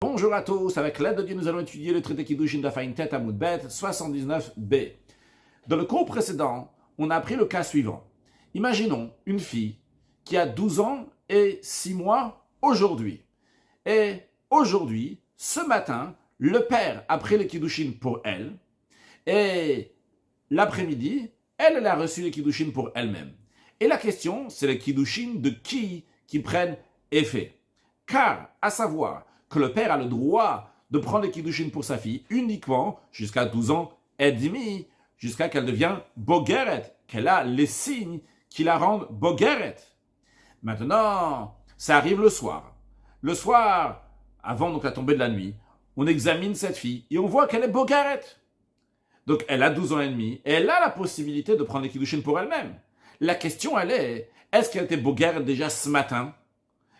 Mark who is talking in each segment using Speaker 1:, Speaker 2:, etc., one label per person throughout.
Speaker 1: Bonjour à tous, avec l'aide de Dieu, nous allons étudier le traité Kiddushin d'Afaïn Tet Amud Bet 79b. Dans le cours précédent, on a appris le cas suivant. Imaginons une fille qui a 12 ans et 6 mois aujourd'hui. Et aujourd'hui, ce matin, le père a pris le Kiddushin pour elle. Et l'après-midi, elle a reçu le Kiddushin pour elle-même. Et la question, c'est le Kiddushin de qui prennent effet. Car, à savoir, que le père a le droit de prendre les kiddushin pour sa fille uniquement jusqu'à 12 ans et demi, jusqu'à qu'elle devienne bogeret, qu'elle a les signes qui la rendent bogeret. Maintenant, ça arrive le soir. Le soir, avant donc la tombée de la nuit, on examine cette fille et on voit qu'elle est bogeret. Donc elle a 12 ans et demi et elle a la possibilité de prendre les kiddushin pour elle-même. La question, elle est-ce qu'elle était bogeret déjà ce matin?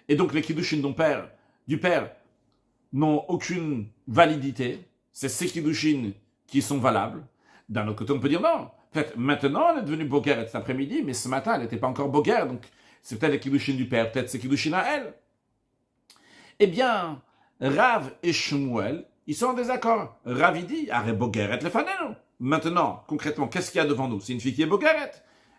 Speaker 1: Et donc les kiddushin du père n'ont aucune validité, c'est ces kiddushin qui sont valables. D'un autre côté, on peut dire non. En fait, maintenant, elle est devenue bogeret cet après-midi, mais ce matin, elle n'était pas encore bogeret, donc c'est peut-être les kiddushin du père, peut-être c'est kiddushin à elle. Eh bien, Rav et Shmuel, ils sont en désaccord. Rav, il dit, arrête bogeret le faneno. Maintenant, concrètement, qu'est-ce qu'il y a devant nous? C'est une fille qui est bogeret.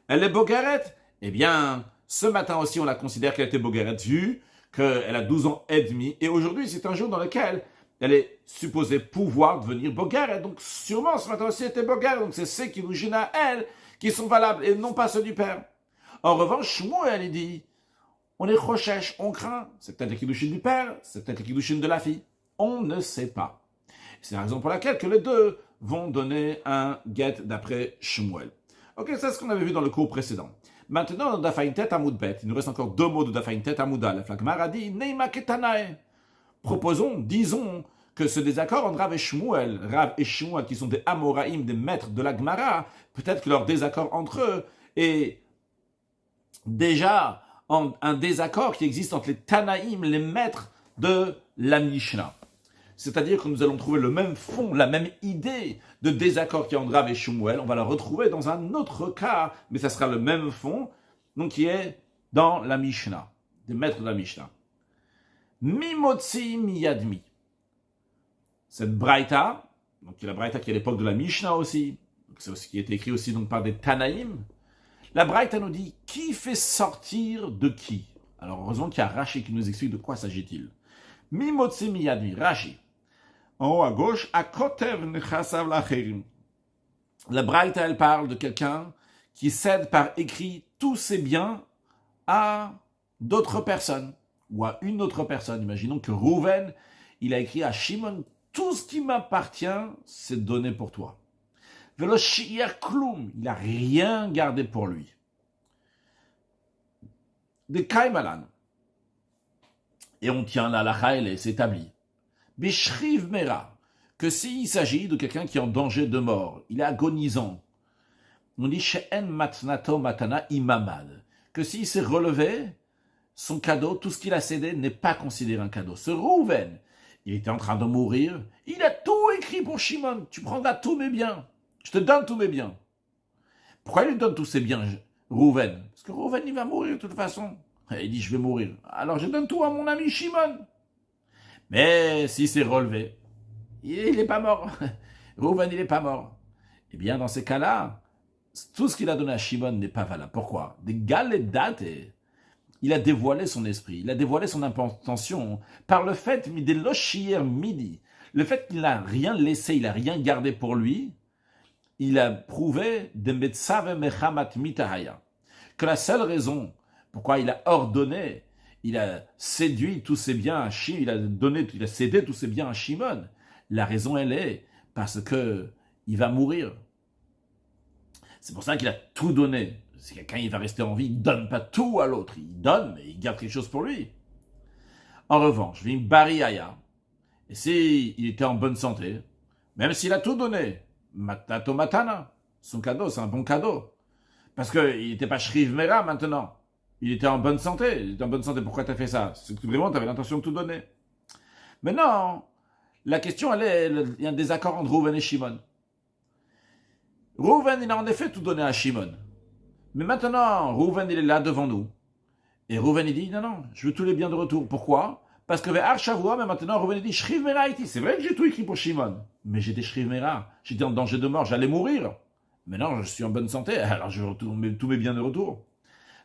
Speaker 1: Elle est bogeret. Eh bien, ce matin aussi, on la considère qu'elle était bogeret, vu qu'elle a 12 ans et demi, et aujourd'hui, c'est un jour dans lequel elle est supposée pouvoir devenir bogeret. Donc, sûrement, ce matin aussi, elle était bogeret. Donc, c'est ces qui nous gênent à elle qui sont valables, et non pas ceux du père. En revanche, Shmuel, il dit, on est chochesh, on craint. C'est peut-être les kiddushin du père, c'est peut-être les kiddushin de la fille. On ne sait pas. C'est la raison pour laquelle que les deux vont donner un get d'après Shmuel. Ok, c'est ce qu'on avait vu dans le cours précédent. Maintenant, dans Dafaïn Tet Amud Bet, il nous reste encore deux mots de Dafaïn Tet Amud Aleph. La Gemara dit Neima Ketanae. Disons que ce désaccord entre Rav et Shmuel, qui sont des Amoraïm, des maîtres de la Gemara, peut-être que leur désaccord entre eux est déjà un désaccord qui existe entre les Tanaïm, les maîtres de la Mishnah. C'est-à-dire que nous allons trouver le même fond, la même idée de désaccord qui est entre Rav et Shmuel. On va la retrouver dans un autre cas, mais ça sera le même fond, donc qui est dans la Mishnah, des maîtres de la Mishnah. Mimotzi miyadmi. Cette braïta, donc qui est la braïta qui est à l'époque de la Mishnah aussi, donc c'est aussi qui est écrit aussi donc par des Tanaïm. La braïta nous dit qui fait sortir de qui. Alors heureusement qu'il y a Rashi qui nous explique de quoi s'agit-il. Mimotzi miyadmi, Rashi. En haut à gauche, Akotev nechasav lacherim. La braïta, elle parle de quelqu'un qui cède par écrit tous ses biens à d'autres personnes ou à une autre personne. Imaginons que Rouven, il a écrit à Shimon, tout ce qui m'appartient, c'est donné pour toi. Velo shi'er klum, il n'a rien gardé pour lui. De Kaimalan. Et on tient la lacha, elle est établie. Bishriv Mera, que s'il s'agit de quelqu'un qui est en danger de mort, il est agonisant, on dit She'en matnato matana imamad, que s'il s'est relevé, son cadeau, tout ce qu'il a cédé n'est pas considéré un cadeau. Ce Rouven, il était en train de mourir, il a tout écrit pour Shimon, tu prendras tous mes biens, je te donne tous mes biens. Pourquoi il lui donne tous ses biens, Rouven? Parce que Rouven, il va mourir de toute façon. Il dit, je vais mourir. Alors je donne tout à mon ami Shimon. Mais s'il s'est relevé, il n'est pas mort. Rouven, il n'est pas mort. Eh bien, dans ces cas-là, tout ce qu'il a donné à Shimon n'est pas valable. Pourquoi? Des galedates, il a dévoilé son esprit, il a dévoilé son intention par le fait, des lochier midi, le fait qu'il n'a rien laissé, il n'a rien gardé pour lui, il a prouvé des metzave mechamat mitahaya, que la seule raison pourquoi il a ordonné, il a séduit tous ses biens à Shimon, il a cédé tous ses biens à Shimon. La raison, elle est parce que il va mourir. C'est pour ça qu'il a tout donné. Si quelqu'un il va rester en vie, il ne donne pas tout à l'autre. Il donne, mais il garde quelque chose pour lui. En revanche, Vim Bariaya, et s'il était en bonne santé, même s'il a tout donné, Matato Matana, son cadeau, c'est un bon cadeau. Parce qu'il n'était pas Shriv Mera maintenant. Il était en bonne santé. Il était en bonne santé. Pourquoi tu as fait ça? C'est que vraiment, tu avais l'intention de tout donner. Mais non, la question, il y a un désaccord entre Rouven et Shimon. Rouven, il a en effet tout donné à Shimon. Mais maintenant, Rouven, il est là devant nous. Et Rouven, il dit, non, je veux tous les biens de retour. Pourquoi? Parce que vers Shavua, mais maintenant, Reuven dit, Shriv Mera iti. C'est vrai que j'ai tout écrit pour Shimon. Mais j'étais Shriv Mera. J'étais en danger de mort. J'allais mourir. Maintenant, je suis en bonne santé. Alors, je retourne tous mes biens de retour.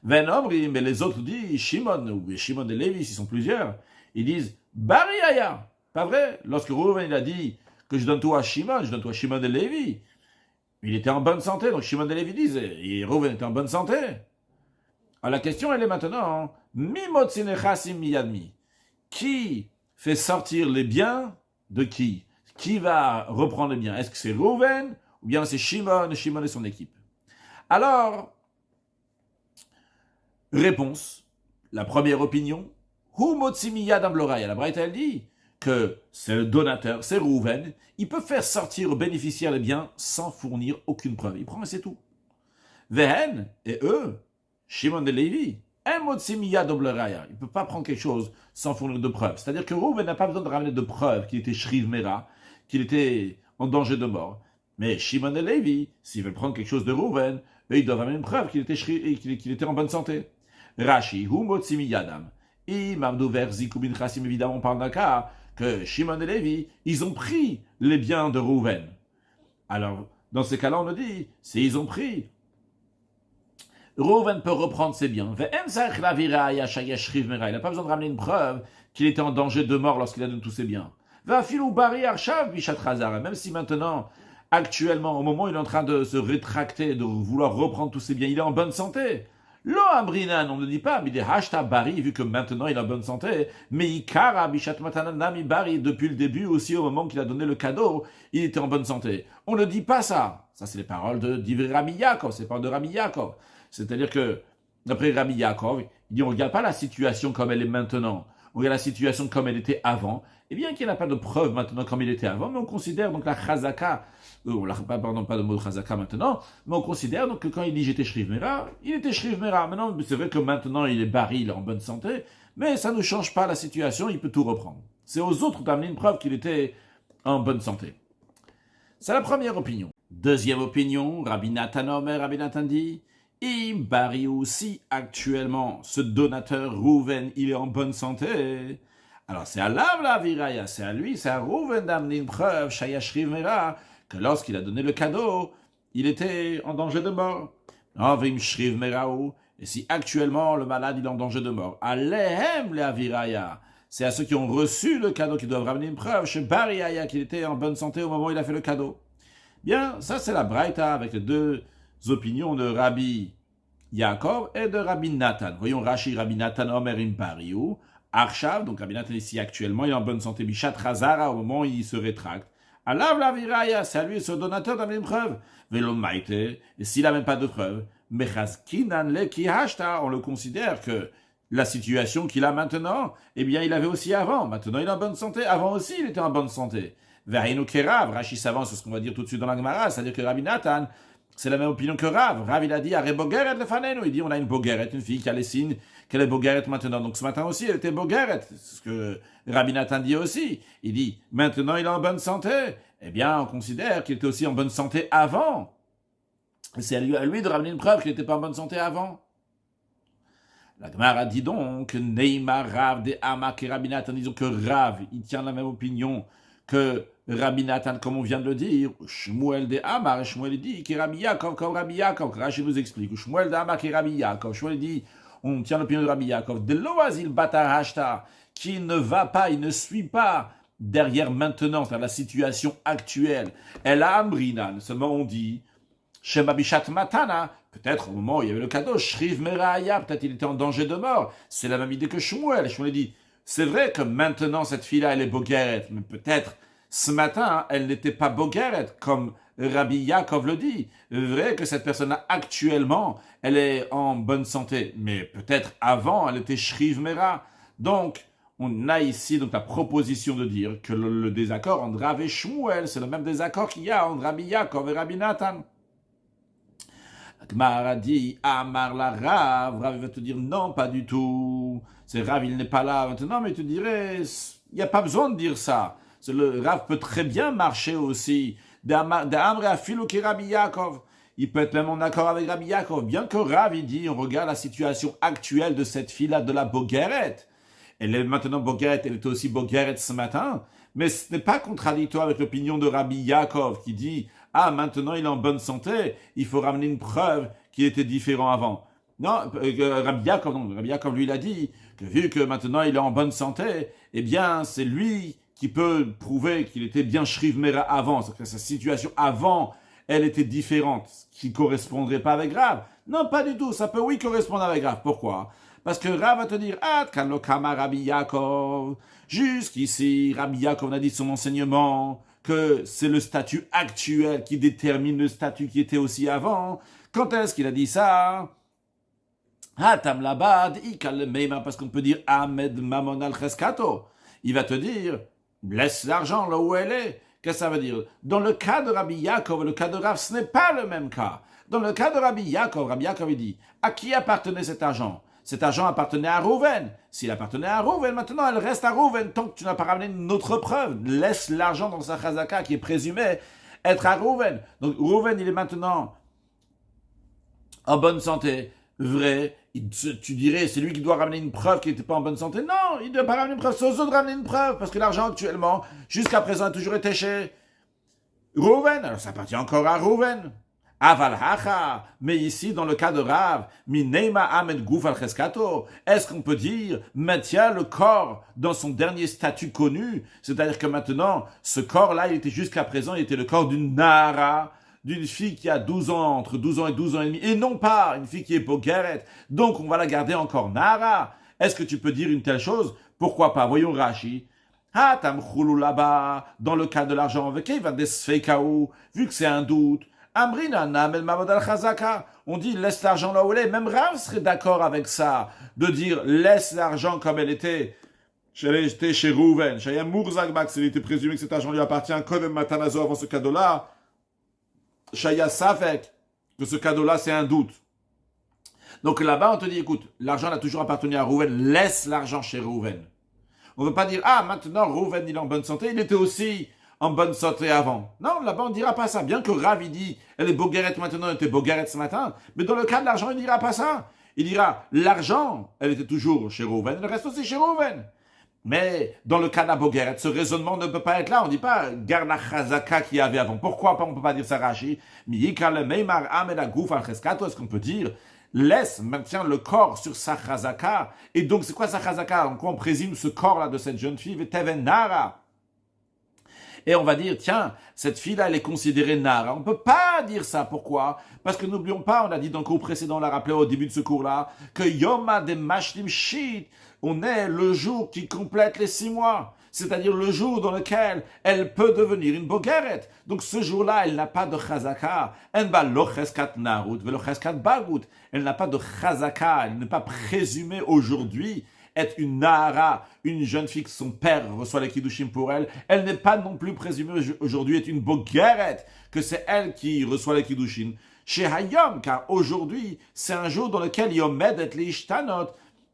Speaker 1: Ben Omri, mais les autres disent, Shimon, ou Shimon et Lévi, ils sont plusieurs. Ils disent, Bari Aya. Pas vrai. Lorsque Reuven, il a dit que je donne tout à Shimon, je donne tout à Shimon et Lévi. Il était en bonne santé. Donc, Shimon et Lévi disent, et Reuven était en bonne santé. Alors, la question, elle est maintenant, qui fait sortir les biens de qui? Qui va reprendre les biens? Est-ce que c'est Reuven ou bien c'est Shimon et son équipe? Alors, réponse, la première opinion, la Braïta elle dit que c'est le donateur, c'est Reuven, il peut faire sortir au bénéficiaire les biens sans fournir aucune preuve. Il prend et c'est tout. Vehen, et eux, Shimon et Lévi, il ne peut pas prendre quelque chose sans fournir de preuves. C'est-à-dire que Reuven n'a pas besoin de ramener de preuves qu'il était Shriv Mera, qu'il était en danger de mort. Mais Shimon et Lévi, s'ils veulent prendre quelque chose de Reuven, eux, ils doivent ramener une preuve qu'il était en bonne santé. Rashi, Humotsimi Yadam. Imamdou vers Zikubin Chassim, évidemment, on parle d'un cas que Shimon et Lévi, ils ont pris les biens de Reuven. Alors, dans ces cas-là, on nous dit, c'est ils ont pris. Reuven peut reprendre ses biens. Il n'a pas besoin de ramener une preuve qu'il était en danger de mort lorsqu'il a donné tous ses biens. Même si maintenant, actuellement, au moment où il est en train de se rétracter, de vouloir reprendre tous ses biens, il est en bonne santé. Lo ambrinan, on ne dit pas, mais des hashta bari, vu que maintenant il est en bonne santé, mais ikara bishat matanami bari, depuis le début aussi, au moment qu'il a donné le cadeau, il était en bonne santé. On ne dit pas ça. Ça, c'est les paroles de Rabbi Yaakov, c'est les paroles de Rabbi Yaakov. C'est-à-dire que, d'après Rabbi Yaakov, il dit, on ne regarde pas la situation comme elle est maintenant, on regarde la situation comme elle était avant, et bien qu'il n'y a pas de preuve maintenant comme il était avant, mais on considère donc la chazaka, pardon, pas de mot de chazaka maintenant, mais on considère donc que quand il dit j'étais Shriv Mera, il était Shriv Mera. Maintenant, c'est vrai que maintenant il est baril, il est en bonne santé, mais ça ne change pas la situation, il peut tout reprendre. C'est aux autres d'amener une preuve qu'il était en bonne santé. C'est la première opinion. Deuxième opinion, Rabbi Nathan Omer, Rabbi Nathan dit, Bari aussi actuellement, ce donateur Reuven, il est en bonne santé. Alors c'est à Lav la viraya, c'est à lui, c'est à Reuven d'amener une preuve, Shaya Shriv Mera, que lorsqu'il a donné le cadeau, il était en danger de mort. Avim Shriv Merao, et si actuellement le malade il est en danger de mort, Alehem la viraya, c'est à ceux qui ont reçu le cadeau qui doivent ramener une preuve, chez Bariaya, qu'il était en bonne santé au moment où il a fait le cadeau. Bien, ça c'est la Braïta avec les deux opinions de Rabbi Yaakov et de Rabbi Nathan. Voyons Rashi, Rabbi Nathan, Omer im Bariou, Arshav, donc Rabbi Nathan ici actuellement, il est en bonne santé, Bishat Razara, au moment où il se rétracte. Alav la viraya, c'est à lui, ce donateur d'amener une preuve. Velo maite, et s'il n'a même pas de preuve, Mechazkinan le kihashta, on le considère que la situation qu'il a maintenant, eh bien, il avait aussi avant. Maintenant, il est en bonne santé. Avant aussi, il était en bonne santé. Verinu Kerav, Rashi s'avance sur ce qu'on va dire tout de suite dans la Gemara, c'est-à-dire que Rabbi Nathan, c'est la même opinion que Rav. Rav, il a dit, Are Bogeret le fanenu. Il dit, on a une Bogeret, une fille qui a les signes qu'elle est Bogeret maintenant. Donc ce matin aussi, elle était Bogeret. C'est ce que Rabbi Nathan dit aussi. Il dit, maintenant, il est en bonne santé. Eh bien, on considère qu'il était aussi en bonne santé avant. C'est à lui de ramener une preuve qu'il n'était pas en bonne santé avant. La Gemara dit donc, Neymar Rav de Amak et Rabbi Nathan, disons que Rav, il tient la même opinion que Rabbi Nathan, comme on vient de le dire. Shmuel de Amar, et Shmuel dit, qui Rabbi Yaakov, comme Rabbi Yaakov. Rashi nous explique. Shmuel de Amar, qui Rabbi Yaakov. Shmuel dit, on tient l'opinion de Rabbi Yaakov. De Loazil Batarashta, qui ne va pas, il ne suit pas derrière maintenant, c'est-à-dire la situation actuelle. Elle a Ambrinan, seulement on dit, Shema Bishat Matana, peut-être au moment où il y avait le cadeau, Shriv Meraya, peut-être il était en danger de mort. C'est la même idée que Shmuel. Shmuel dit, c'est vrai que maintenant cette fille-là, elle est Bogeret, mais peut-être ce matin, elle n'était pas Bogeret, comme Rabbi Yaakov le dit. Vrai que cette personne-là, actuellement, elle est en bonne santé, mais peut-être avant, elle était Shriv Mera. Donc, on a ici donc la proposition de dire que le désaccord entre Rav et Shmuel, c'est le même désaccord qu'il y a entre Rabbi Yaakov et Rabbi Nathan. Gmar a dit, Amar la Rav, Rav va te dire non, pas du tout. C'est Rav, il n'est pas là maintenant, mais tu dirais, il n'y a pas besoin de dire ça. Le Rav peut très bien marcher aussi. D'Amre a filo qui Rabbi Yaakov. Il peut être même en accord avec Rabbi Yaakov. Bien que Rav, il dit, on regarde la situation actuelle de cette fille-là, de la Bogeret. elle est maintenant Bogeret, elle était aussi Bogeret ce matin, mais ce n'est pas contradictoire avec l'opinion de Rabbi Yaakov qui dit « Ah, maintenant il est en bonne santé, il faut ramener une preuve qu'il était différent avant. » Non, Rabbi Yaakov lui il a dit que vu que maintenant il est en bonne santé, eh bien c'est lui qui peut prouver qu'il était bien Shriv Mera avant, c'est-à-dire que sa situation avant, elle était différente, qui correspondrait pas avec Rav. Non, pas du tout, ça peut oui correspondre avec Rav. Pourquoi? Parce que Rav va te dire, ah, Kanokama Rabbi Yaakov, jusqu'ici, Rabbi Yaakov a dit son enseignement, que c'est le statut actuel qui détermine le statut qui était aussi avant. Quand est-ce qu'il a dit ça? Hatam labad, ikal meima, parce qu'on peut dire Ahmed Mamon al Cheskato. Il va te dire, laisse l'argent là où elle est. Qu'est-ce que ça veut dire? Dans le cas de Rabbi Yaakov et le cas de Rav, ce n'est pas le même cas. Dans le cas de Rabbi Yaakov il dit, à qui appartenait cet argent? Cet argent appartenait à Rouven. S'il appartenait à Rouven, maintenant elle reste à Rouven. Tant que tu n'as pas ramené une autre preuve, laisse l'argent dans sa chazaka qui est présumé être à Rouven. Donc Rouven, il est maintenant en bonne santé. Vrai, tu dirais, c'est lui qui doit ramener une preuve qu'il n'était pas en bonne santé. Non, il ne doit pas ramener une preuve, c'est aux autres de ramener une preuve, parce que l'argent actuellement, jusqu'à présent, a toujours été chez Rouven. Alors ça appartient encore à Rouven. Aval hacha, mais ici, dans le cas de Rav, Mineima Ahmed Gouf al Cheskato, est-ce qu'on peut dire, maintient le corps dans son dernier statut connu, c'est-à-dire que maintenant, ce corps-là, il était jusqu'à présent, il était le corps d'une Nara, d'une fille qui a 12 ans, entre 12 ans et 12 ans et demi, et non pas une fille qui est Bogeret. Donc, on va la garder encore Nara. Est-ce que tu peux dire une telle chose? Pourquoi pas? Voyons Rashi. Hatam choulou là-bas, dans le cas de l'argent, avec qui va desfeikaou, vu que c'est un doute. Amrina namel mamadal chazaka. On dit, laisse l'argent là où elle est. Même Rav serait d'accord avec ça, de dire, laisse l'argent comme elle était. Elle était chez Rouven. Chez Mourzagmak, s'il était présumé que cet argent lui appartient, comme Matanazo avant ce cadeau-là. Shaya Safek, que ce cadeau-là, c'est un doute. Donc là-bas, on te dit, écoute, l'argent a toujours appartenu à Rouven, laisse l'argent chez Rouven. On ne veut pas dire, ah, maintenant, Rouven, il est en bonne santé, il était aussi en bonne santé avant. Non, là-bas, on ne dira pas ça. Bien que Rav, il dit, elle est Bogueret maintenant, elle était Bogueret ce matin, mais dans le cas de l'argent, il ne dira pas ça. Il dira, l'argent, elle était toujours chez Rouven, elle reste aussi chez Rouven. Mais dans le cas de la Bogueret, ce raisonnement ne peut pas être là. On ne dit pas garde la chazaka qu'il y avait avant. Pourquoi pas, on ne peut pas dire ça, Rashi? Est-ce qu'on peut dire maintient le corps sur sa chazaka? Et donc, c'est quoi sa chazaka? En quoi on présume ce corps-là de cette jeune fille? Nara. Et on va dire, tiens, cette fille-là, elle est considérée Nara. On ne peut pas dire ça. Pourquoi? Parce que n'oublions pas, on a dit dans le cours précédent, on l'a rappelé au début de ce cours-là, que Yoma de Mashlim Shit, on est le jour qui complète les 6 mois. C'est-à-dire le jour dans lequel elle peut devenir une Bogeret. Donc ce jour-là, elle n'a pas de chazaka. Elle n'a pas de chazaka. Elle n'est pas présumée aujourd'hui être une Nahara, une jeune fille que son père reçoit les Kiddushim pour elle. Elle n'est pas non plus présumée aujourd'hui être une Bogeret, que c'est elle qui reçoit les Kiddushim. Chez Hayom, car aujourd'hui, c'est un jour dans lequel Yomed et les Ishtanot,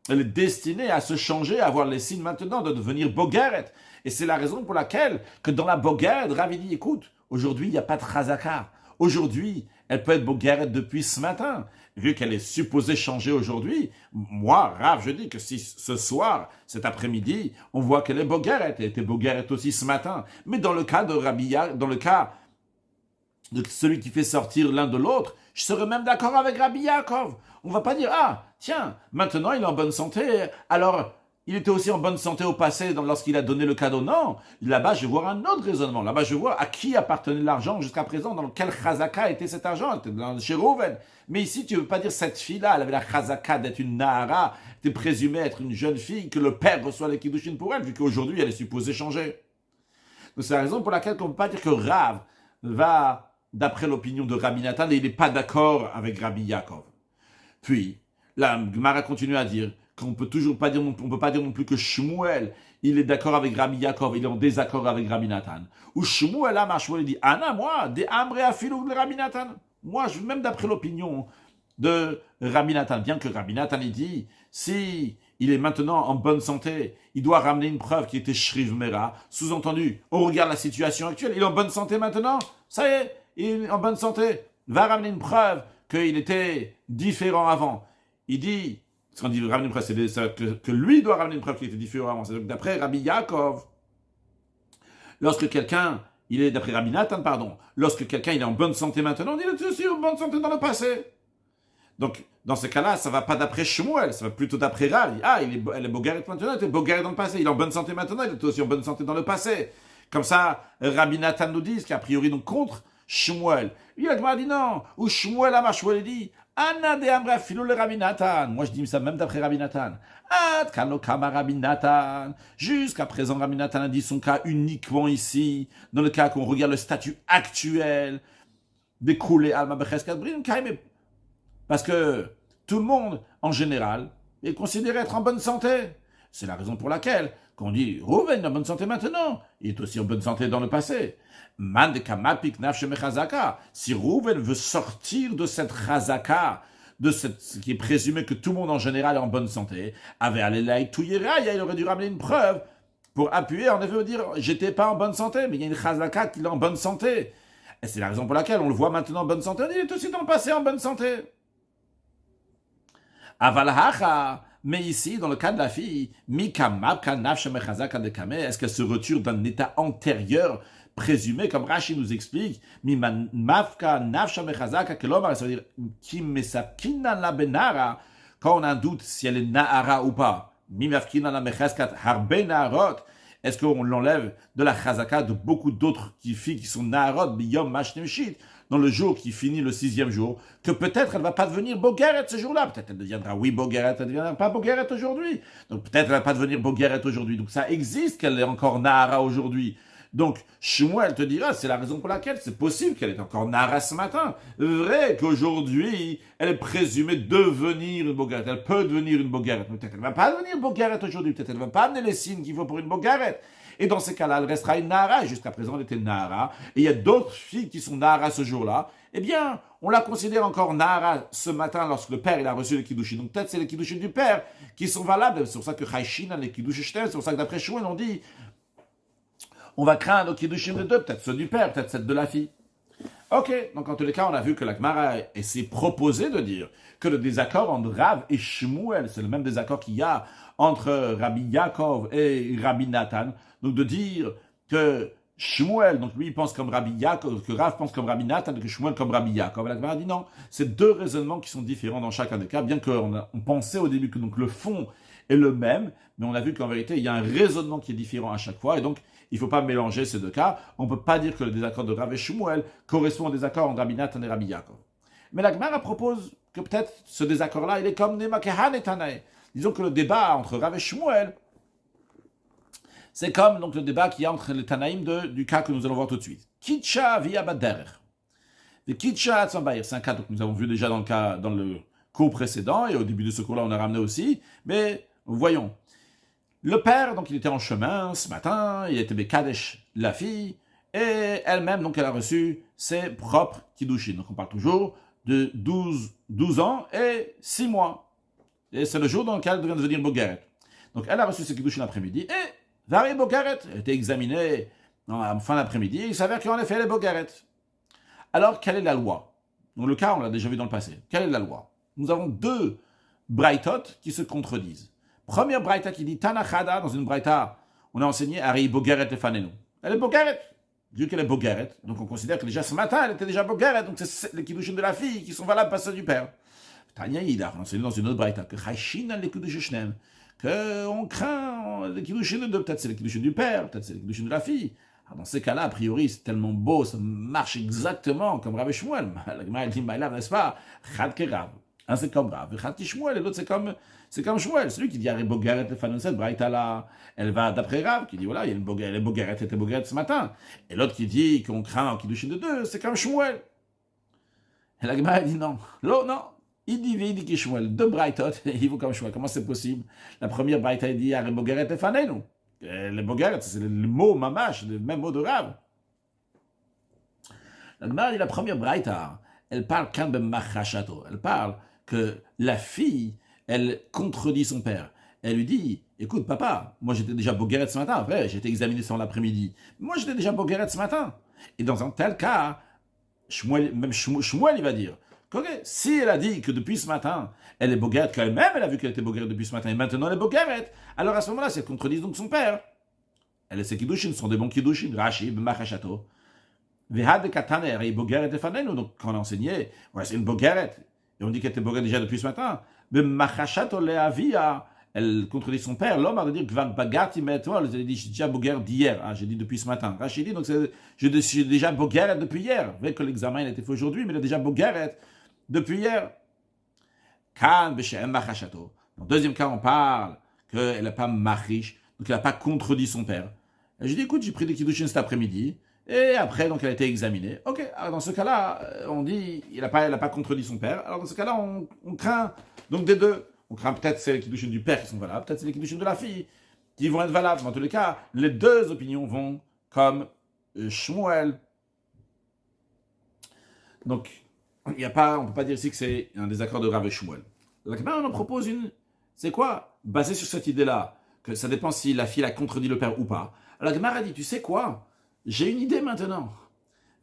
Speaker 1: elle est destinée à se changer, à avoir les signes maintenant de devenir Bogeret. Et c'est la raison pour laquelle, que dans la Bogeret, Rav dit, écoute, aujourd'hui, il n'y a pas de Chazaka. Aujourd'hui, elle peut être Bogeret depuis ce matin. Vu qu'elle est supposée changer aujourd'hui, moi, Rav, je dis que si ce soir, cet après-midi, on voit qu'elle est Bogeret, elle était Bogeret aussi ce matin. Mais dans le cas de Rabbi, dans le cas de celui qui fait sortir l'un de l'autre, je serais même d'accord avec Rabbi Yaakov. On ne va pas dire, ah, tiens, maintenant il est en bonne santé, alors il était aussi en bonne santé au passé lorsqu'il a donné le cadeau. Non, là-bas je vais voir un autre raisonnement. Là-bas je vois à qui appartenait l'argent jusqu'à présent, dans quel chazaka était cet argent, chez Rouven. Mais ici tu ne veux pas dire cette fille-là, elle avait la chazaka d'être une Nahara, était présumée être une jeune fille, que le père reçoit les kiddushin pour elle, vu qu'aujourd'hui elle est supposée changer. Donc c'est la raison pour laquelle on ne peut pas dire que Rav va d'après l'opinion de Rabbi Nathan et il n'est pas d'accord avec Rabbi Yaakov. Puis, la Gemara continue à dire qu'on peut toujours pas dire, on peut pas dire non plus que Shmuel, il est d'accord avec Rabbi Yaakov, il est en désaccord avec Rabbi Nathan. Ou Shmuel, là, Shmuel dit, Anna, moi, des Amre afilou de Rabbi Nathan. Moi, même d'après l'opinion de Rabbi Nathan, bien que Rabbi Nathan il dit, si il est maintenant en bonne santé, il doit ramener une preuve qui était Shriv Mera. Sous-entendu, on regarde la situation actuelle, il est en bonne santé maintenant, ça y est, il est en bonne santé, va ramener une preuve qu'il était différent avant. Il dit, qu'on dit ramener une preuve, c'est que lui doit ramener une preuve qui était différente. C'est donc d'après Rabbi Yaakov, lorsque quelqu'un, il est d'après Rabbi Nathan, pardon, lorsque quelqu'un il est en bonne santé maintenant, il est aussi en bonne santé dans le passé. Donc, dans ce cas-là, ça ne va pas d'après Shmuel, ça va plutôt d'après Rav. Ah, elle est bogaret maintenant, elle est bogaret dans le passé. Il est en bonne santé maintenant, il est aussi en bonne santé dans le passé. Comme ça, Rabbi Nathan nous dit qu'a priori, donc, contre Shmuel. Il a dit non. Ou Shmuel a Shmuel dit, Anna de Amra Philo le Rabbi Nathan. Moi, je dis ça même d'après Rabbi Nathan. Ad Kanokama Rabbi Nathan. Jusqu'à présent, Rabbi Nathan a dit son cas uniquement ici, dans le cas qu'on regarde le statut actuel, découlé Alma Becheskat Brin, parce que tout le monde, en général, est considéré être en bonne santé. C'est la raison pour laquelle, qu'on dit, Rouven est en bonne santé maintenant, il est aussi en bonne santé dans le passé. Si Rouven veut sortir de cette chazaka, ce qui est présumé que tout le monde en général est en bonne santé, il aurait dû ramener une preuve pour appuyer, en effet, dire, j'étais pas en bonne santé, mais il y a une chazaka qui est en bonne santé. Et c'est la raison pour laquelle on le voit maintenant en bonne santé, il est aussi dans le passé en bonne santé. Avalhacha, mais ici, dans le cas de la fille, est-ce qu'elle se retire d'un état antérieur présumé, comme Rashi nous explique, quand on a un doute si elle est nahara ou pas, est-ce qu'on l'enlève de la chazaka de beaucoup d'autres filles qui sont naharot, biyom mashnemshit, dans le jour qui finit le 6e jour, que peut-être elle ne va pas devenir Bogaret ce jour-là. Peut-être elle deviendra, oui, Bogaret, elle ne deviendra pas Bogaret aujourd'hui. Donc peut-être elle ne va pas devenir Bogaret aujourd'hui. Donc ça existe qu'elle est encore Nahara aujourd'hui. Donc Shmuel te dira, c'est la raison pour laquelle c'est possible qu'elle est encore Nahara ce matin. Vrai qu'aujourd'hui, elle est présumée devenir une Bogaret. Elle peut devenir une Bogaret. Peut-être elle ne va pas devenir Bogaret aujourd'hui. Peut-être elle ne va pas amener les signes qu'il faut pour une Bogaret. Et dans ces cas-là, elle restera une Nahara. Jusqu'à présent, elle était Nahara. Et il y a d'autres filles qui sont Nahara ce jour-là. Eh bien, on la considère encore Nahara ce matin lorsque le père il a reçu les Kiddushin. Donc peut-être c'est les Kiddushin du père qui sont valables. C'est pour ça que Chayshin a les Kiddushin. C'est pour ça que d'après Shmuel, on dit on va craindre les Kiddushin de deux. Peut-être ceux du père, peut-être ceux de la fille. Ok, donc en tous les cas, on a vu que la Gemara s'est proposé de dire que le désaccord entre Rav et Shmuel, c'est le même désaccord qu'il y a entre Rabbi Yaakov et Rabbi Nathan. Donc de dire que Shmuel, donc lui il pense comme Rabbi Yaakov, que Rav pense comme Rabbi Nathan, que Shmuel comme Rabbi Yaakov. La Gemara dit non, c'est deux raisonnements qui sont différents dans chacun des cas, bien qu'on pensait au début que donc, le fond est le même, mais on a vu qu'en vérité il y a un raisonnement qui est différent à chaque fois, et donc il ne faut pas mélanger ces deux cas. On ne peut pas dire que le désaccord de Rav et Shmuel correspond au désaccord entre Rabbi Nathan et Rabbi Yaakov. Mais la Gemara propose que peut-être ce désaccord-là, il est comme Nemakehan et Tanaï. Disons que le débat entre Rav et Shmuel, c'est comme donc, le débat qu'il y a entre les Tanaïm du cas que nous allons voir tout de suite. Kitcha via Bader. Le Kitcha Tzambaïr, c'est un cas que nous avons vu déjà dans le cours précédent, et au début de ce cours-là, on a ramené aussi. Mais voyons. Le père, donc il était en chemin ce matin, il était Bekadesh, la fille, et elle-même, donc elle a reçu ses propres Kiddushin. Donc on parle toujours de 12 ans et 6 mois. Et c'est le jour dans lequel elle devient devenir Bogaret. Donc elle a reçu ses Kiddushin l'après-midi, et Vari Bogaret, elle a été examinée en fin d'après-midi, il s'avère qu'en effet elle est Bogaret. Alors quelle est la loi? Donc le cas, on l'a déjà vu dans le passé. Quelle est la loi? Nous avons deux Braithot qui se contredisent. Première Braïta qui dit Tanachada, dans une Braïta, on a enseigné Ari Bogaret et Fanenu. Elle est Bogaret. Vu qu'elle est Bogaret, donc on considère que déjà ce matin, elle était déjà Bogaret. Donc c'est les Kiddushin de la fille qui sont valables pas ceux du père. Tanya Yida, on a enseigné dans une autre Braïta que Chayshin a les Kiddushin, qu'on craint les Kiddushin de deux. Peut-être c'est les Kiddushin du père, peut-être c'est les Kiddushin de la fille. Alors dans ces cas-là, a priori, c'est tellement beau, ça marche exactement comme Rav et Shmuel. La Gemara dit, n'est-ce pas? Chad ke Rav. Un c'est comme Rav, Chad ke Shmuel, et l'autre c'est comme Shmuel, celui qui dit Ari Bogaret le Fanonset, Braïta là, elle va d'après Rav, qui dit voilà, il y a elle est Bogaret, elle était Bogaret ce matin. Et l'autre qui dit qu'on craint en Kiddushin de deux, c'est comme Shmuel. Et la Gemara dit non, il dit que Shmuel, deux Braïtot, il vaut comme Shmuel. Comment c'est possible? La première Braïta, il dit Ari Bogaret le Fanenu. Le Bogaret, c'est le mot mamash, le même mot de Rav. La Gemara dit la première Braïta, elle parle quand de Machachato, elle parle que la fille, elle contredit son père. Elle lui dit, écoute papa, moi j'étais déjà Bogaret ce matin, après j'ai été examiné sur l'après-midi. Moi j'étais déjà Bogaret ce matin. Et dans un tel cas, Shmuel il va dire Ok, si elle a dit que depuis ce matin, elle est boguette, quand même, elle a vu qu'elle était boguette depuis ce matin, et maintenant elle est boguette, alors à ce moment-là, c'est elle contredit donc son père. Elle et ses kiddushin sont des bons kiddushin. Rashi, b'machachato. Vehad de kataner, et boguette et fanenu. Donc, quand on a enseigné, ouais, c'est une boguette. Et on dit qu'elle était boguette déjà depuis ce matin. B'machachato le'avia. Elle contredit son père. L'homme a dit que bagati me'etol. Elle a dit, j'ai déjà boguette d'hier. Ah, j'ai dit depuis ce matin. Rashi dit, donc je suis déjà boguette depuis hier. Avec que l'examen il a été fait aujourd'hui, mais il a déjà boguette depuis hier. Kan b'she'em machachato. Dans le deuxième cas, on parle qu'elle n'a pas machish, donc elle n'a pas contredit son père. Et je dis, écoute, j'ai pris des kiddushin cet après-midi, et après, donc elle a été examinée. Ok, alors dans ce cas-là, on dit, elle n'a pas contredit son père. Alors dans ce cas-là, on craint, donc des deux. On craint peut-être c'est les kiddushin du père qui sont valables, peut-être c'est les kiddushin de la fille qui vont être valables. Dans tous les cas, les deux opinions vont comme Shmuel. Donc, on ne peut pas dire ici que c'est un désaccord de Rav et Shmuel. La Gemara on en propose une. C'est quoi? Basé sur cette idée-là, que ça dépend si la fille a contredit le père ou pas. La Gemara dit, tu sais quoi? J'ai une idée maintenant.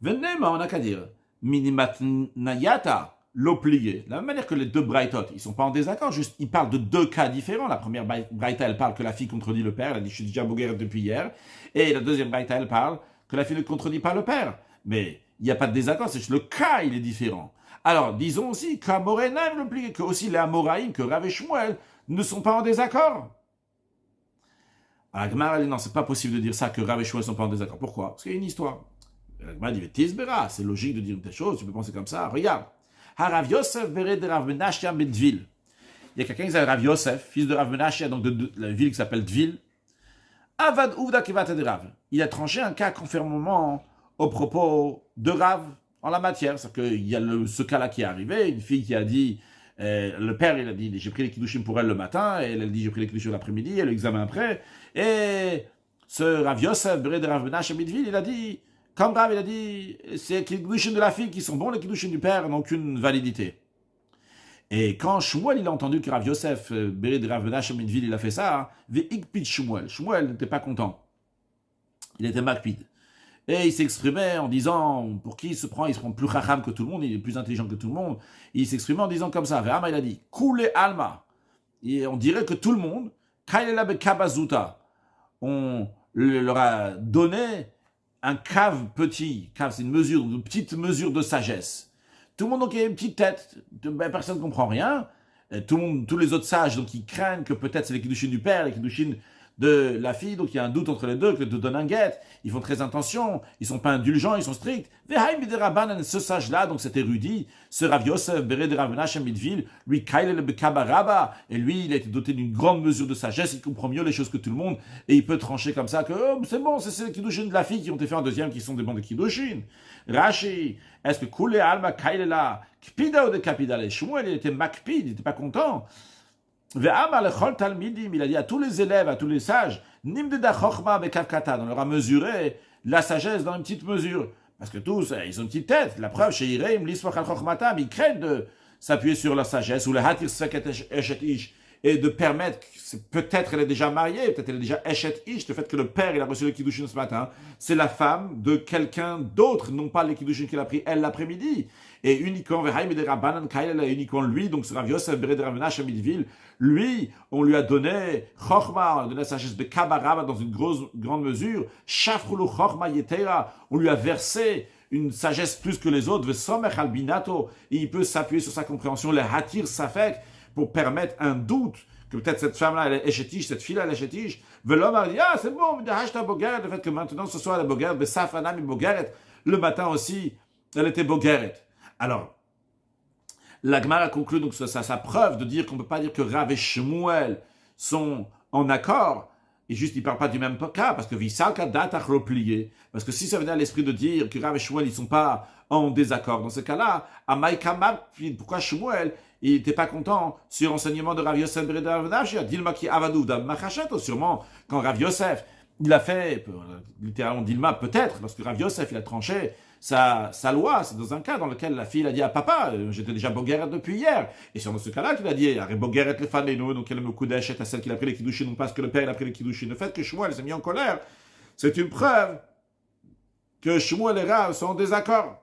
Speaker 1: Venema, on n'a qu'à dire. Minimatnayata, l'oblié. De la même manière que les deux Braithot, ils ne sont pas en désaccord, juste ils parlent de deux cas différents. La première Braïta, elle parle que la fille contredit le père, elle a dit, je suis déjà boguère depuis hier. Et la deuxième Braïta, elle parle que la fille ne contredit pas le père. Mais il n'y a pas de désaccord, c'est juste le cas, il est différent. Alors, disons aussi qu'Amorenaim l'oblié, que aussi les Amoraïm, que Rav et Shmuel, ne sont pas en désaccord. Alors, la Gemara dit non, c'est pas possible de dire ça, que Rav et Shmuel ne sont pas en désaccord. Pourquoi? Parce qu'il y a une histoire. La Gemara dit, Tisbera, c'est logique de dire une telle chose, tu peux penser comme ça. Regarde. Harav Yosef Bered Rav Menashia Bedvil. Il y a quelqu'un qui s'appelle Rav Yosef, fils de Rav Menashia, donc de la ville qui s'appelle Dvil. Avad Uvda Kevata de Rav. Il a tranché un cas conformément au propos de Rav en la matière. C'est-à-dire qu'il y a ce cas-là qui est arrivé, une fille qui a dit, le père, il a dit, j'ai pris les kiddushim pour elle le matin, et elle a dit, j'ai pris les kiddushim l'après-midi, et l'examen après. Et ce Rav Yosef, Bered Rav Menashia Bedvil, il a dit, comme Rav, il a dit, c'est les kiddushim de la fille qui sont bons, les kiddushim du père n'ont aucune validité. Et quand Shmuel, il a entendu que Rav Yosef, Bered Rav Menashia Bedvil, il a fait ça, Ve'ikpid Shmuel. Shmuel n'était pas content. Il était makpid. Et il s'exprimait en disant, pour qui il se prend plus chacham que tout le monde, il est plus intelligent que tout le monde. Et il s'exprimait en disant comme ça, Ve'ama, il a dit, Koule Alma. Et on dirait que tout le monde, Kailela Bekabazuta, on leur a donné un cave petit. Cave, c'est une petite mesure de sagesse. Tout le monde, donc, a une petite tête. Personne ne comprend rien. Tous les autres sages, donc, ils craignent que peut-être c'est les kiddushin du père, les kiddushin de la fille, donc il y a un doute entre les deux, que les deux donnent un guet, ils font très attention, ils sont pas indulgents, ils sont stricts. Ce sage-là, donc cet érudit, ce Rav Yosef, Bered Rav Menashia Bedvil, lui, Kailel Bekabaraba, et lui, il a été doté d'une grande mesure de sagesse, il comprend mieux les choses que tout le monde, et il peut trancher comme ça que, oh, c'est bon, c'est les kiddushin de la fille qui ont été faits en deuxième, qui sont des bons de kiddushin. Rashi, est-ce que Kule Alma Kailela, Kpida ou de Kapida, les Shmuel, il était makpid, il était pas content. Il a dit à tous les élèves, à tous les sages, on leur a mesuré la sagesse dans une petite mesure. Parce que tous, ils ont une petite tête. La preuve, chez Ireim, ils craignent de s'appuyer sur la sagesse, ou le hatir ish, et de permettre, peut-être elle est déjà mariée, peut-être elle est déjà eshet ish, le fait que le père, il a reçu le kiddushin ce matin, c'est la femme de quelqu'un d'autre, non pas les kiddushin qu'il a pris elle l'après-midi. Et uniquement, uniquement lui, donc ce Rav Yosef Bered Rav Menashia Bedvil, lui, on lui a donné Chochma, on a donné la sagesse de Kabaraba dans une grande mesure, Shafrulu Chochma Yetera, on lui a versé une sagesse plus que les autres, Vesomech al Binato, et il peut s'appuyer sur sa compréhension, le Hatir Safek, pour permettre un doute, que peut-être cette femme-là, elle est échetiche, cette fille-là, elle est échetiche. L'homme a dit, ah, c'est bon, le fait que maintenant ce soit la Bogaret, Besafanam Bogaret, le matin aussi, elle était Bogaret. Alors, la Gemara conclut donc sa preuve de dire qu'on ne peut pas dire que Rav et Shmuel sont en accord, et juste ils ne parlent pas du même cas, parce que Visalka datach replié, parce que si ça venait à l'esprit de dire que Rav et Shmuel ils ne sont pas en désaccord, dans ce cas-là, à Maïkamab, pourquoi Shmuel il n'était pas content sur l'enseignement de Rav Yosef Bered Rav Menashia, Dilma ki avadou da machacheto, sûrement quand Rav Yosef il a fait, littéralement Dilma peut-être, parce que Rav Yosef il a tranché sa loi, c'est dans un cas dans lequel la fille a dit à papa, j'étais déjà bogueret depuis hier. Et c'est dans ce cas-là qu'il a dit, arrête bogueret le faneno, donc elle me koudèche à celle qui a pris les kiddushin, non pas parce que le père il a pris les kiddushin. Le fait que Shmuel s'est mis en colère, c'est une preuve que Shmuel et Rav sont en désaccord.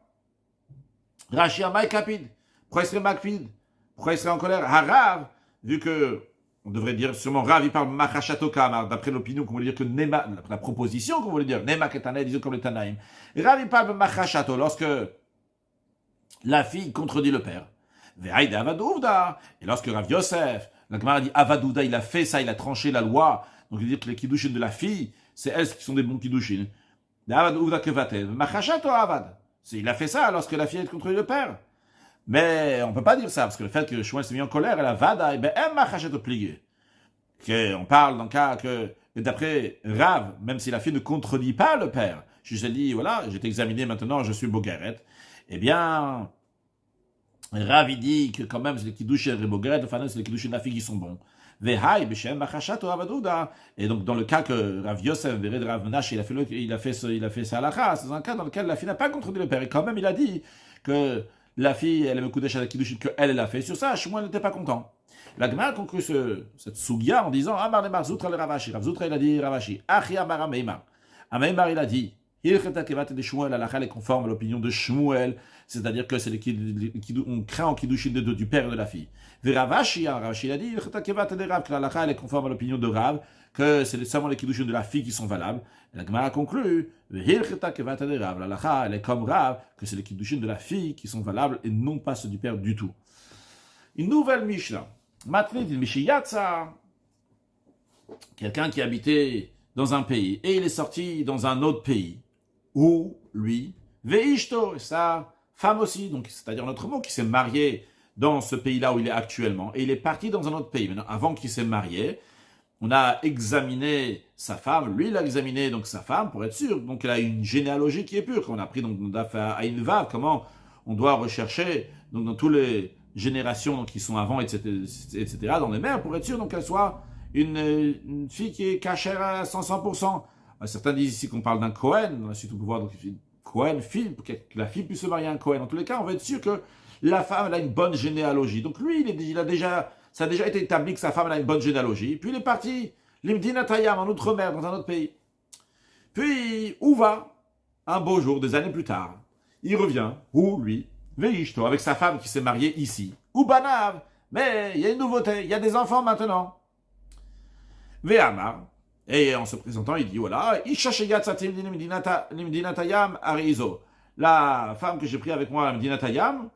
Speaker 1: Rashi Amay Kapid. Pourquoi il serait makpid? Pourquoi il serait en colère? Harav, vu que, on devrait dire sûrement Rav, il parle machachatokam, d'après l'opinion qu'on voulait dire que Nema, la proposition qu'on voulait dire, Nema ketana, disons comme les Tanaïm. Rav, il parle machachato, lorsque la fille contredit le père. Ve'aïde avadouvda. Et lorsque Rav Yosef, la Gemara dit avadouda, il a fait ça, il a tranché la loi. Donc il dit que les kiddushin de la fille, c'est elles qui sont des bons kiddushin. Avadouvda kevatev. Machachato avad. Il a fait ça lorsque la fille a contredit le père. Mais on ne peut pas dire ça, parce que le fait que Shmuel s'est mis en colère, elle a vada, et ben, elle m'a au plié. On parle dans le cas que, d'après Rav, même si la fille ne contredit pas le père, je lui ai dit, voilà, j'ai été examiné maintenant, je suis Bogaret, eh bien, Rav, il dit que quand même, c'est les Kiddushin et Bogaret, enfin, c'est les Kiddushin de la fille qui sont bons. Vehai, Beshem, Machashato, Avadouda. Et donc, dans le cas que Rav Yosef, Vered Rav Menash, il a fait ça à la race, c'est un cas dans lequel la fille n'a pas contredit le père, et quand même, il a dit que la fille, elle aime Kodesh à la Kiddushin qu'elle a fait. Sur ça, Shmuel n'était pas content. La Gemara conclut cette sugia en disant Amar le Marzoutra le Ravashi. Rav Zoutra, il a dit Ravashi. Achi Amar Ameimar. Ameimar, il a dit Hilcheta Kevat de Shmuel, la Lacha est conforme à l'opinion de Shmuel, c'est-à-dire que c'est on craint en Kiddushin du père et de la fille. Ve Ravashi, Ravashi, il a dit Hilcheta Kevat de Rav, que la Lacha est conforme à l'opinion de Rav, que c'est seulement les Kiddushin de la fille qui sont valables. Et la Gemara conclut Hilcheta Kevat de Rav, la Lacha, elle est comme Rav, que c'est les Kiddushin de la fille qui sont valables et non pas ceux du père du tout. Une nouvelle Mishnah. Matnit Mishiyatsa, quelqu'un qui habitait dans un pays et il est sorti dans un autre pays où lui, Veishto, sa femme aussi, donc c'est-à-dire notre mot qui s'est marié dans ce pays-là où il est actuellement et il est parti dans un autre pays. Maintenant, avant qu'il s'est marié, on a examiné sa femme, lui il a examiné donc sa femme pour être sûr, donc elle a une généalogie qui est pure. Quand on a pris donc à Invav, comment on doit rechercher donc dans tous les générations donc, qui sont avant, etc., dans les mers, pour être sûr donc qu'elle soit une fille qui est cachère à 100%. Certains disent ici qu'on parle d'un Cohen, dans la suite on peut voir donc Cohen, fille, pour que la fille puisse se marier à un Cohen. En tous les cas, on va être sûr que la femme elle a une bonne généalogie. Donc lui, ça a déjà été établi que sa femme elle a une bonne généalogie. Puis il est parti, l'Imdina Tayam, en outre-mer, dans un autre pays. Puis, où va un beau jour, des années plus tard, il revient, où lui, Veishto, avec sa femme qui s'est mariée ici. Ou Banav, mais il y a une nouveauté, il y a des enfants maintenant. Ve'amar, et en se présentant, il dit, voilà, Arizo. La femme que j'ai pris avec moi à Medinatayam,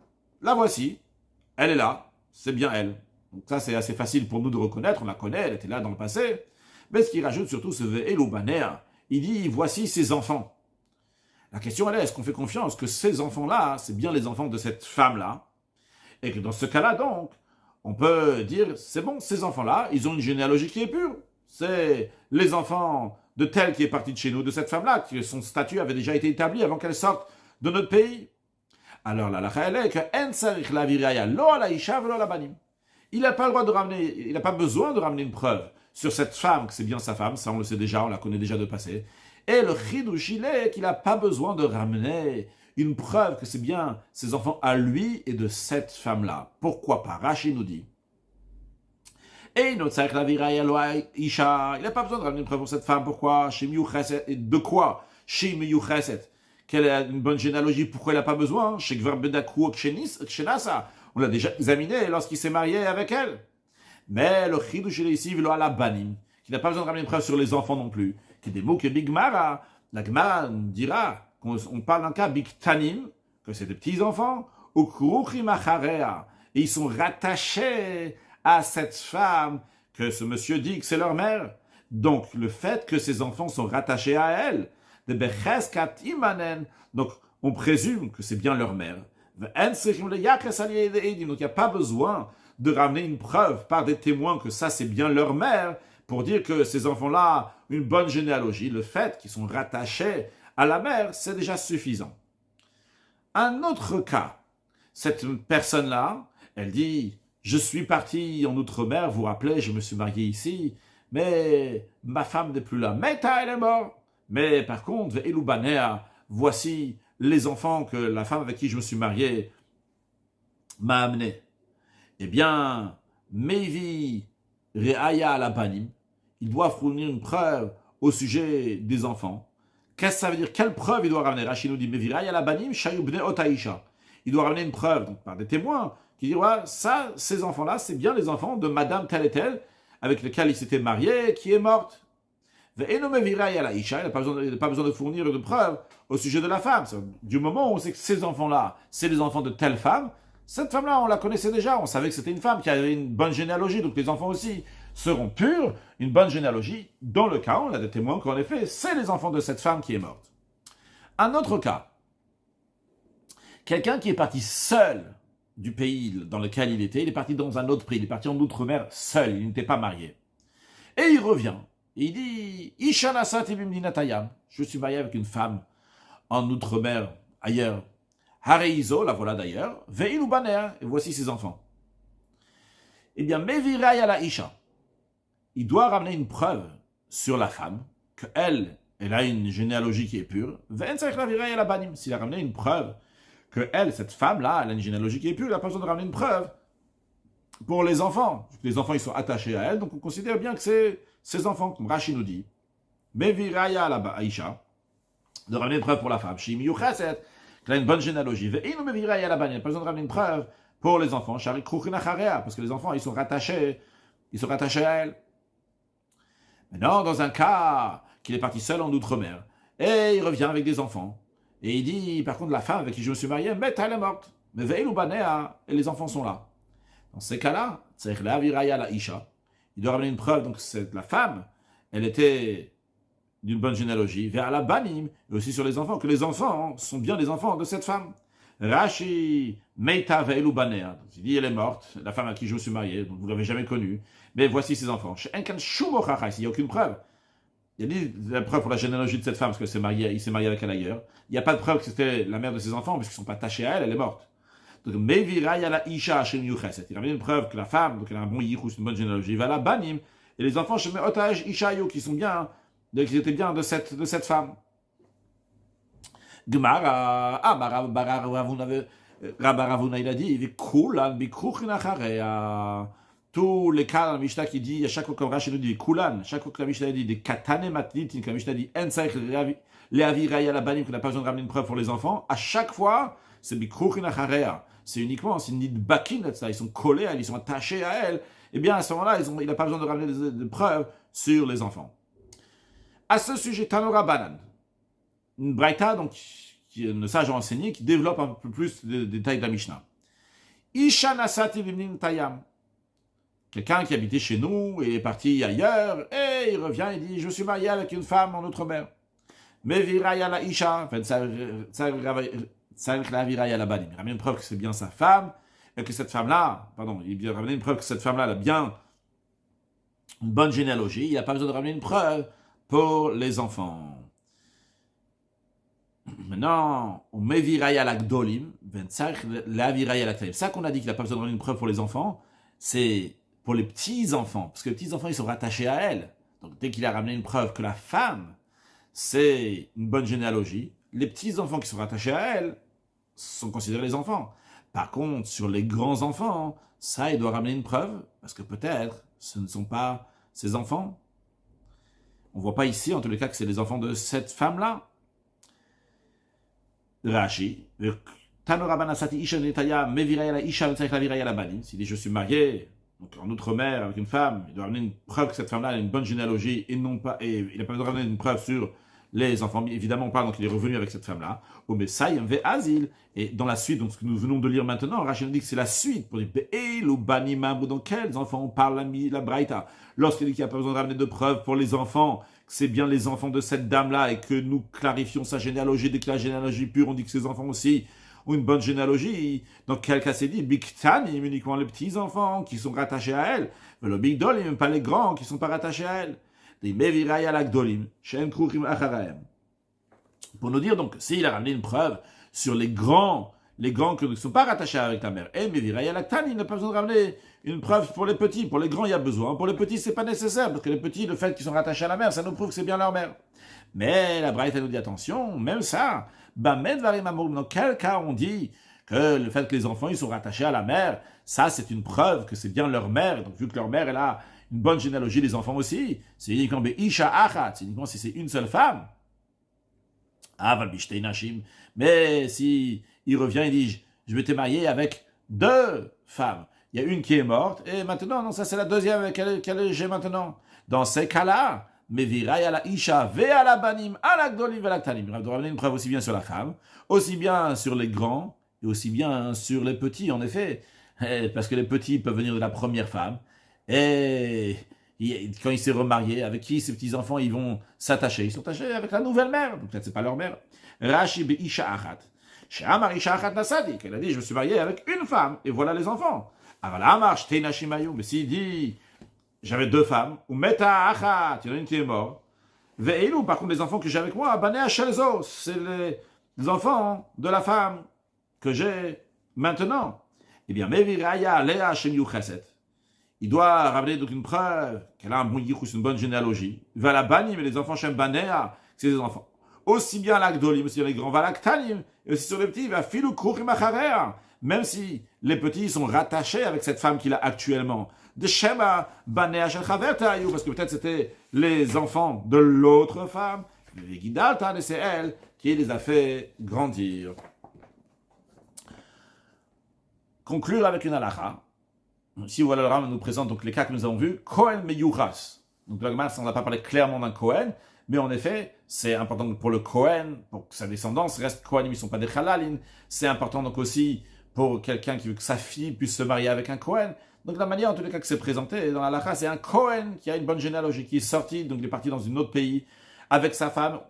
Speaker 1: la voici, elle est là, c'est bien elle. Donc ça, c'est assez facile pour nous de reconnaître, on la connaît, elle était là dans le passé. Mais ce qu'il rajoute surtout, c'est Ve'elu Baner, il dit, voici ses enfants. La question, elle est, est-ce qu'on fait confiance que ces enfants-là, c'est bien les enfants de cette femme-là? Et que dans ce cas-là, donc, on peut dire, c'est bon, ces enfants-là, ils ont une généalogie qui est pure. C'est les enfants de tel qui est parti de chez nous, de cette femme-là, que son statut avait déjà été établi avant qu'elle sorte de notre pays. Alors, la lacha, elle est que il n'a pas le droit de ramener, il n'a pas besoin de ramener une preuve sur cette femme, que c'est bien sa femme, ça on le sait déjà, on la connaît déjà de passé. Et le chidouch, il est qu'il n'a pas besoin de ramener une preuve que c'est bien ses enfants à lui et de cette femme-là. Pourquoi pas? Rashi nous dit. Et il n'a pas besoin de ramener une preuve pour cette femme. Pourquoi? Et de quoi? Qu'elle a une bonne généalogie. Pourquoi il n'a pas besoin? On l'a déjà examiné lorsqu'il s'est marié avec elle. Mais le chidouch, il est ici, il a banim, qui n'a pas besoin de ramener une preuve sur les enfants non plus. Qui des mots que Big Mara, la Gemara dira qu'on parle d'un cas Big Tanim, que c'est des petits enfants, ou Kuruchim Acharea, et ils sont rattachés à cette femme que ce monsieur dit que c'est leur mère. Donc le fait que ces enfants sont rattachés à elle, de Becheskat Imanen, donc on présume que c'est bien leur mère. Donc il n'y a pas besoin de ramener une preuve par des témoins que ça c'est bien leur mère, pour dire que ces enfants-là ont une bonne généalogie. Le fait qu'ils sont rattachés à la mère, c'est déjà suffisant. Un autre cas, cette personne-là, elle dit, je suis parti en outre-mer, vous vous rappelez, je me suis marié ici, mais ma femme n'est plus là. Meta, elle est morte. Mais par contre, Eloubanea, voici les enfants que la femme avec qui je me suis marié m'a amené. Eh bien, Mevi Reaya Alabanim, il doit fournir une preuve au sujet des enfants. Qu'est-ce que ça veut dire? Quelle preuve il doit ramener? Rachid nous dit, Mevi Reaya Alabanim, Shayubne Otaisha. Il doit ramener une preuve donc, par des témoins qui dit, ouais, ça, ces enfants-là, c'est bien les enfants de madame telle et telle, avec lesquels il s'était marié, qui est morte. Il n'a pas besoin de fournir de preuves au sujet de la femme. Du moment où on sait que ces enfants-là, c'est les enfants de telle femme, cette femme-là, on la connaissait déjà, on savait que c'était une femme qui avait une bonne généalogie, donc les enfants aussi seront purs, une bonne généalogie, dans le cas où on a des témoins qu'en effet, c'est les enfants de cette femme qui est morte. Un autre cas, quelqu'un qui est parti seul du pays dans lequel il était, il est parti dans un autre pays, il est parti en outre-mer seul, il n'était pas marié. Et il revient, et il dit, je suis marié avec une femme en outre-mer, ailleurs. Hareizo, la voilà d'ailleurs, Ve'ilu Baner, et voici ses enfants. Eh bien, Mevirai la Isha, il doit ramener une preuve sur la femme, qu'elle, elle a une généalogie qui est pure. S'il a ramené une preuve que elle, cette femme-là, elle a une généalogie qui est pure, il n'a pas besoin de ramener une preuve pour les enfants. Les enfants, ils sont attachés à elle, donc on considère bien que c'est ses enfants, comme Rashi nous dit. Meviraya la Aisha, de ramener une preuve pour la femme. Shimi Yuchaset, qu'elle a une bonne généalogie. Ve'inu Meviraya la Bani, il n'a pas besoin de ramener une preuve pour les enfants. Shari Kruchina Charea, parce que les enfants, ils sont rattachés à elle. Maintenant, dans un cas qu'il est parti seul en outre-mer, et il revient avec des enfants, et il dit, par contre, la femme avec qui je me suis marié, mais elle est morte. Mais Ve'ilu Banea, et les enfants sont là. Dans ces cas-là, c'est la viraya la isha. Il doit ramener une preuve, donc c'est la femme, elle était d'une bonne généalogie, vers la banim, et aussi sur les enfants, que les enfants sont bien les enfants de cette femme. Rashi, Meita Ve'ilu Banea. Il dit, elle est morte, la femme à qui je me suis marié, donc vous ne l'avez jamais connue, mais voici ses enfants. Il n'y a aucune preuve. Il y a la preuve pour la généalogie de cette femme, parce qu'il s'est marié avec elle ailleurs. Il n'y a pas de preuve que c'était la mère de ses enfants, parce qu'ils ne sont pas attachés à elle, elle est morte. Donc, Meviraya la Isha Hashem Yucheset. Il ramène une preuve que la femme, donc elle a un bon yichus, une bonne généalogie, va la banim, et les enfants chez Otage Ishayo, qui sont bien, qui étaient bien de cette femme. Gemara, Rabbaravuna, il a dit, tous les cas dans la Mishnah qui dit, à chaque fois comme Rashi nous dit, Kulan, chaque fois que la Mishnah dit, des katane matnitin, que la Mishnah dit, ensaich le aviraya la banim, qu'on n'a pas besoin de ramener une preuve pour les enfants, à chaque fois, c'est bikruchin acharea. C'est uniquement, c'est une bakin, ils sont collés à elle, ils sont attachés à elle. Eh bien, à ce moment-là, il n'a pas besoin de ramener des preuves sur les enfants. À ce sujet, Tanora Banan, une braïta, donc, qui est un sage enseigné, qui développe un peu plus de détails de la Mishnah. Isha nasati vimnin tayam. Quelqu'un qui habitait chez nous et est parti ailleurs, et il revient et dit, je suis marié avec une femme en outre-mer. Mais viraya la isha, il ramène une preuve que c'est bien sa femme, et que cette femme-là, il ramène une preuve que cette femme-là a bien une bonne généalogie, il n'a pas besoin de ramener une preuve pour les enfants. Maintenant, on met viraya la gdolim, la viraya la ktalim. Ça qu'on a dit qu'il n'a pas besoin de ramener une preuve pour les enfants, c'est pour les petits-enfants, parce que les petits-enfants, ils sont rattachés à elle. Donc, dès qu'il a ramené une preuve que la femme, c'est une bonne généalogie, les petits-enfants qui sont rattachés à elle sont considérés les enfants. Par contre, sur les grands-enfants, ça, il doit ramener une preuve, parce que peut-être, ce ne sont pas ses enfants. On ne voit pas ici, en tous les cas, que c'est les enfants de cette femme-là. Rashi, s'il dit, je suis marié, donc en outre-mer avec une femme, il doit ramener une preuve que cette femme-là a une bonne généalogie et non pas, et il n'a pas besoin de ramener une preuve sur les enfants, évidemment pas, donc il est revenu avec cette femme-là. Au Messaï, Asil, et dans la suite, donc ce que nous venons de lire maintenant, Rachel nous dit que c'est la suite pour dire, dans quels enfants on parle la Braïta. Lorsqu'il dit qu'il n'y a pas besoin de ramener de preuves pour les enfants, que c'est bien les enfants de cette dame-là et que nous clarifions sa généalogie, dès que la généalogie pure, on dit que ses enfants aussi ou une bonne généalogie. Dans quel cas c'est dit, Big Tanim, uniquement les petits-enfants qui sont rattachés à elle. Mais le Big Dolim, même pas les grands qui ne sont pas rattachés à elle. Des Meviraya Lagdolim, Shem Kruchim Acharaem. Pour nous dire donc, s'il a ramené une preuve sur les grands qui ne sont pas rattachés avec la mère, et Meviraya Lagtanim, il n'a pas besoin de ramener une preuve pour les petits. Pour les grands, il y a besoin. Pour les petits, c'est pas nécessaire, parce que les petits, le fait qu'ils sont rattachés à la mère, ça nous prouve que c'est bien leur mère. Mais la Braïta nous dit attention, même ça, dans quel cas on dit que le fait que les enfants ils sont rattachés à la mère, ça c'est une preuve que c'est bien leur mère. Donc vu que leur mère elle a une bonne généalogie, les enfants aussi, c'est uniquement Isha Achat, c'est uniquement si c'est une seule femme. Mais si il revient et dit je m'étais marié avec 2 femmes. Il y a une qui est morte, et maintenant, non, ça c'est la deuxième qu'elle j'ai maintenant. Dans ces cas-là, Meviraï à la Isha, ve à la Banim, à la Gdolim, à la Ktanim. Il doit ramener une preuve aussi bien sur la femme, aussi bien sur les grands, et aussi bien sur les petits, en effet. Parce que les petits peuvent venir de la première femme, et quand il s'est remarié, avec qui ses petits-enfants ils vont s'attacher? Ils sont attachés avec la nouvelle mère, donc peut-être c'est pas leur mère. Rashi be Isha Achat. She'amar Isha Achat Nasadik. Elle a dit, je me suis marié avec une femme, et voilà les enfants. Aval Amar Shtei Nashimayu. Mais s'il dit, j'avais 2 femmes, ou Meta Achat, il y en a une qui est morte. Ve'elu, par contre, les enfants que j'ai avec moi, Banea Shelzo, c'est les enfants de la femme que j'ai maintenant. Eh bien, Meviraya Lea Shem Yuchaset. Il doit ramener donc une preuve qu'elle a un bon yichus, une bonne généalogie. Va la Banim, mais les enfants Shem Banea, c'est des enfants. Aussi bien l'Agdolim, aussi bien les grands, va l'Aktanim, et aussi sur les petits, va Filu Kurim Acharea. Même si les petits sont rattachés avec cette femme qu'il a actuellement. De Shema Banea Shel Chavertayu, parce que peut-être c'était les enfants de l'autre femme. Mais Gidaltan, et c'est elle qui les a fait grandir. Conclure avec une halakha. Ici, voilà, le Ram nous présente donc les cas que nous avons vus. Kohen Meyuchas. Donc, la Gemara, on n'a pas parlé clairement d'un Kohen, mais en effet, c'est important pour le Kohen, pour que sa descendance reste Kohen, ils ne sont pas des Chalalin. C'est important donc aussi pour quelqu'un qui veut que sa fille puisse se marier avec un Kohen. Donc, la manière, en tous les cas, que c'est présenté dans la halakha, c'est un Kohen qui a une bonne généalogie, qui est sorti, donc il est parti dans un autre pays avec sa femme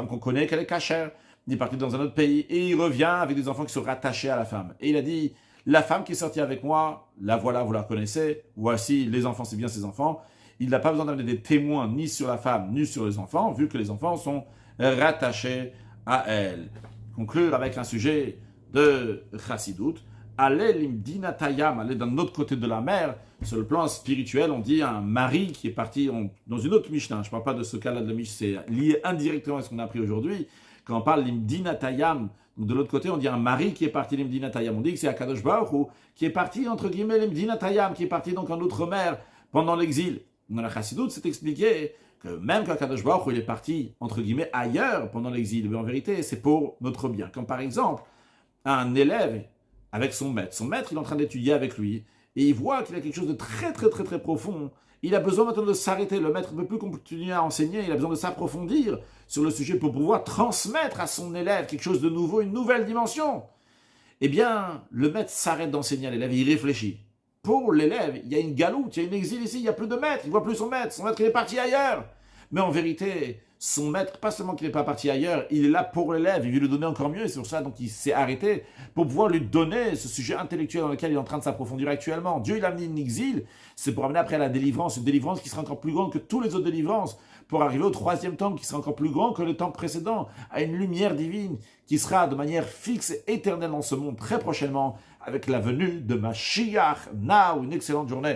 Speaker 1: qu'on connaît, qu'elle est cachère. Il est parti dans un autre pays et il revient avec des enfants qui sont rattachés à la femme. Et il a dit, la femme qui est sortie avec moi, la voilà, vous la connaissez, voici les enfants, c'est bien ses enfants. Il n'a pas besoin d'amener des témoins ni sur la femme, ni sur les enfants, vu que les enfants sont rattachés à elle. Conclure avec un sujet de Chassidut. Aller l'imdinatayam, aller d'un autre côté de la mer, sur le plan spirituel, on dit un mari qui est parti dans une autre Mishnah. Je ne parle pas de ce cas-là de la Mishnah, c'est lié indirectement à ce qu'on a appris aujourd'hui. Quand on parle l'imdinatayam, de l'autre côté, on dit un mari qui est parti l'imdinatayam. On dit que c'est Akadosh Baruch Hu qui est parti, entre guillemets, l'imdinatayam, qui est parti donc en outre-mer pendant l'exil. Dans la Chassidut, c'est expliqué que même quand Akadosh Baruch Hu il est parti, entre guillemets, ailleurs pendant l'exil, mais en vérité, c'est pour notre bien. Comme par exemple, un élève avec son maître. Son maître, il est en train d'étudier avec lui, et il voit qu'il a quelque chose de très, très, très, très profond. Il a besoin maintenant de s'arrêter. Le maître ne peut plus continuer à enseigner. Il a besoin de s'approfondir sur le sujet pour pouvoir transmettre à son élève quelque chose de nouveau, une nouvelle dimension. Eh bien, le maître s'arrête d'enseigner à l'élève, il réfléchit. Pour l'élève, il y a une galoute, il y a une exil ici, il n'y a plus de maître, il ne voit plus son maître il est parti ailleurs. Mais en vérité, son maître, pas seulement qu'il n'est pas parti ailleurs, il est là pour l'élève, il veut lui donner encore mieux, et c'est pour ça donc il s'est arrêté pour pouvoir lui donner ce sujet intellectuel dans lequel il est en train de s'approfondir actuellement. Dieu, il a amené une exil, c'est pour amener après la délivrance, une délivrance qui sera encore plus grande que tous les autres délivrances, pour arriver au 3e temple qui sera encore plus grand que le temple précédent, à une lumière divine qui sera de manière fixe et éternelle dans ce monde très prochainement, avec la venue de Mashiach. Now, une excellente journée.